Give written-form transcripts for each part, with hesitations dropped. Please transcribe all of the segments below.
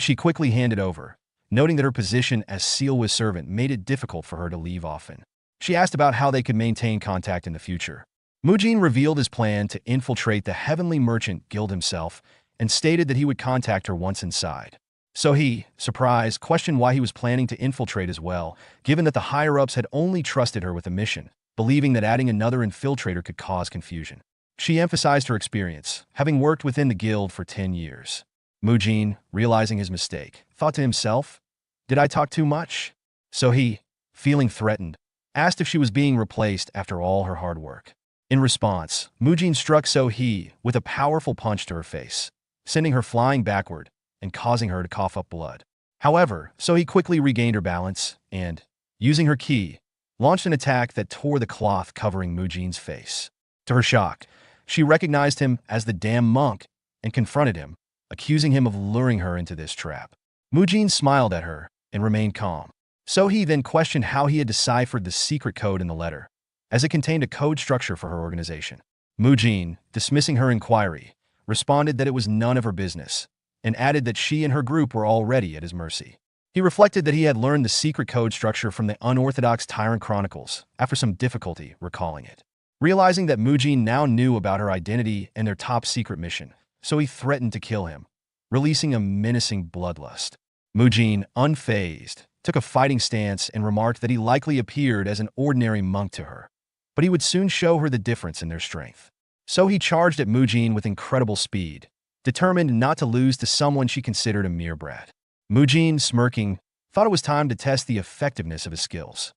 She quickly handed over, noting that her position as Sealwa's servant made it difficult for her to leave often. She asked about how they could maintain contact in the future. Mujin revealed his plan to infiltrate the Heavenly Merchant Guild himself and stated that he would contact her once inside. So he, surprised, questioned why he was planning to infiltrate as well, given that the higher-ups had only trusted her with a mission, believing that adding another infiltrator could cause confusion. She emphasized her experience, having worked within the guild for 10 years. Mujin, realizing his mistake, thought to himself, "Did I talk too much?" So he, feeling threatened, asked if she was being replaced after all her hard work. In response, Mujin struck So-hee with a powerful punch to her face, sending her flying backward and causing her to cough up blood. However, So-hee quickly regained her balance and, using her ki, launched an attack that tore the cloth covering Mujin's face. To her shock, she recognized him as the damn monk and confronted him, accusing him of luring her into this trap. Mujin smiled at her and remained calm. So-hee then questioned how he had deciphered the secret code in the letter, as it contained a code structure for her organization. Mujin, dismissing her inquiry, responded that it was none of her business, and added that she and her group were already at his mercy. He reflected that he had learned the secret code structure from the unorthodox Tyrant Chronicles after some difficulty recalling it. Realizing that Mujin now knew about her identity and their top secret mission, so he threatened to kill him, releasing a menacing bloodlust. Mujin, unfazed, took a fighting stance and remarked that he likely appeared as an ordinary monk to her, but he would soon show her the difference in their strength. So he charged at Mujin with incredible speed, determined not to lose to someone she considered a mere brat. Mujin, smirking, thought it was time to test the effectiveness of his skills.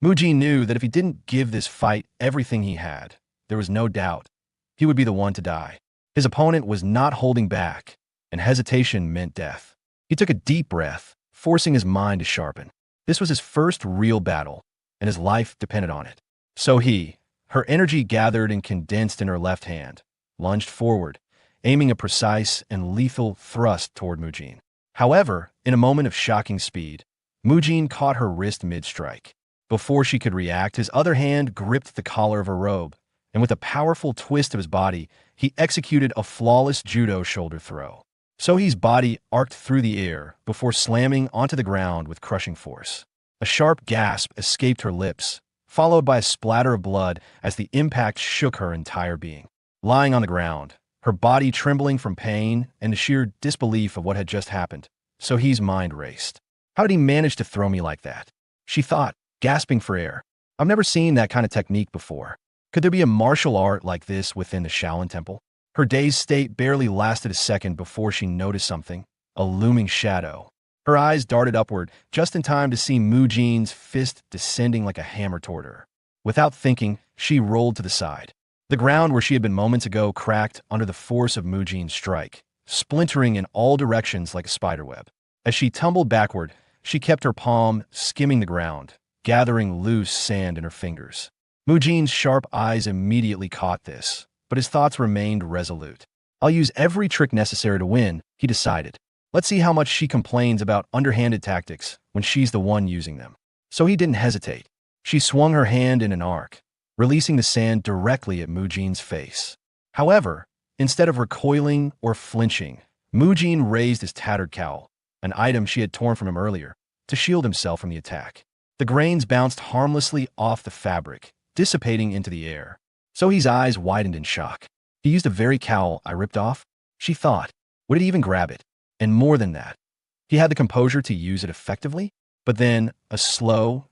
Mujin knew that if he didn't give this fight everything he had, there was no doubt he would be the one to die. His opponent was not holding back, and hesitation meant death. He took a deep breath, forcing his mind to sharpen. This was his first real battle, and his life depended on it. So he, her energy gathered and condensed in her left hand, lunged forward, aiming a precise and lethal thrust toward Mujin. However, in a moment of shocking speed, Mujin caught her wrist mid-strike. Before she could react, his other hand gripped the collar of her robe, and with a powerful twist of his body, he executed a flawless judo shoulder throw. So-hee's body arced through the air before slamming onto the ground with crushing force. A sharp gasp escaped her lips, followed by a splatter of blood as the impact shook her entire being. Lying on the ground, her body trembling from pain and the sheer disbelief of what had just happened, So-hee's mind raced. How did he manage to throw me like that? She thought, gasping for air. I've never seen that kind of technique before. Could there be a martial art like this within the Shaolin Temple? Her dazed state barely lasted a second before she noticed something, a looming shadow. Her eyes darted upward, just in time to see Mujin's fist descending like a hammer toward her. Without thinking, she rolled to the side. The ground where she had been moments ago cracked under the force of Mujin's strike, splintering in all directions like a spiderweb. As she tumbled backward, she kept her palm skimming the ground, gathering loose sand in her fingers. Mujin's sharp eyes immediately caught this, but his thoughts remained resolute. I'll use every trick necessary to win, he decided. Let's see how much she complains about underhanded tactics when she's the one using them. So he didn't hesitate. She swung her hand in an arc, releasing the sand directly at Mujin's face. However, instead of recoiling or flinching, Mujin raised his tattered cowl, an item she had torn from him earlier, to shield himself from the attack. The grains bounced harmlessly off the fabric, dissipating into the air. So-hee's eyes widened in shock. He used the very cowl I ripped off? She thought. Would it even grab it? And more than that, he had the composure to use it effectively? But then, a slow,